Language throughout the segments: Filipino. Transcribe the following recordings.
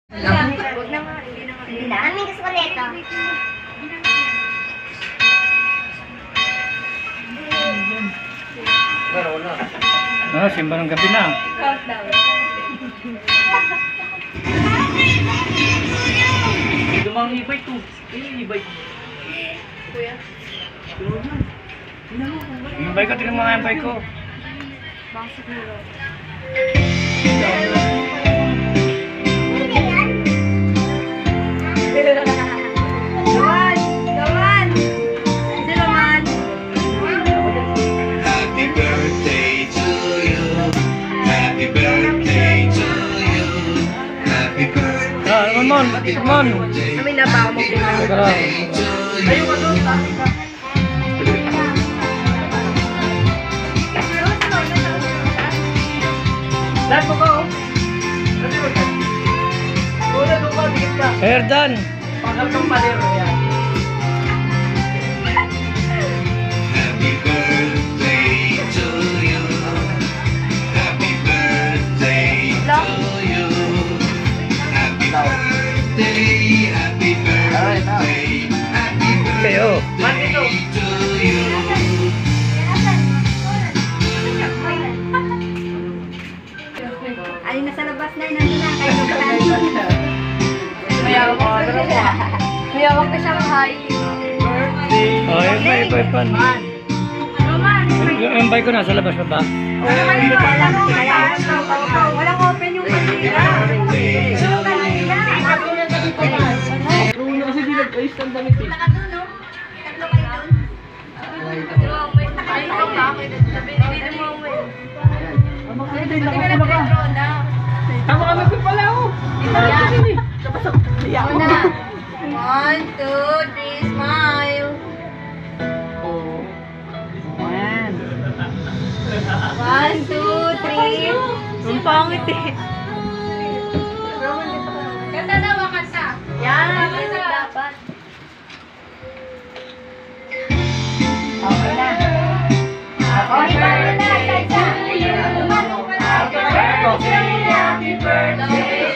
Huwag na nga, hindi na. Aming gusto ko nito. Simba ng gabi na. Countdown. Dumang e-bike to. E-bike. Kuya. Yung bike ko, tingnan mo nga yung bike ko. Baka siguro. Gawan! Gawan! Hindi naman. Happy birthday to you. Happy birthday to you. Happy birthday. Come on, come on. Kami na ba mo tingnan? Teka lang. Ayun ka doon, tapos ka. Lahat mo ko. Una doon ka, dikit ka. Hair done. Pagkal kang palero yan. Happy birthday to you. Happy birthday to you. Happy birthday. Happy birthday. Happy Kayo. birthday to you. Alin na sa labas na, nandun na, kayo magkakaroon. Mayawak ko. Mayawak ka siyang hi. Oh, yung bike ko, pan. Yung bike ko nasa labas pa ba? Walang open yung kanila. Kasi di nag-ayos ng damit eh. Nakatuno. Tatlo kayo doon. Ayun ka ba? Hindi mo umuwi. Hindi ka nag-retro na. Tama ka nagpil pala ako. Ako na. 1, 2, 3, smile. 1, 2, 3. Ang pangit eh. Kanta na, wakanta. Yan. Dapat. Okay na. Okay na. Happy birthday.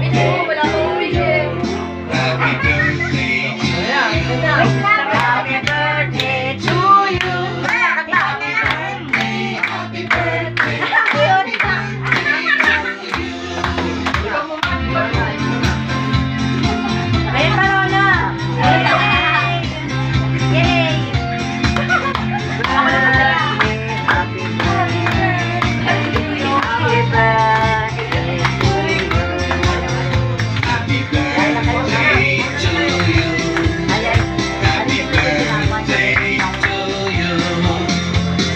Wish mo, wala akong wish eh. Happy birthday to you. Happy birthday to you. Happy birthday. Ayan pa, Lola. Yay! Ako na masaya. Happy birthday to you. Happy birthday to you.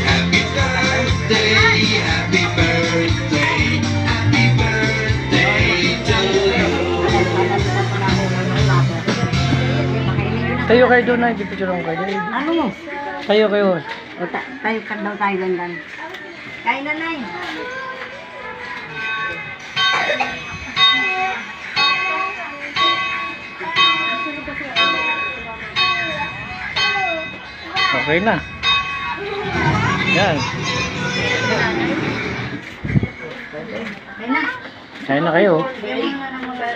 Happy birthday, happy birthday, happy birthday to you. Tayo kayo doon na, ipipicture ko kayo. Ano mo? Tayo kayo. Tayo ka daw tayo gandan. Kain na, Nay. Okay na. Yan. Kain na. Kain na kayo. Kain na.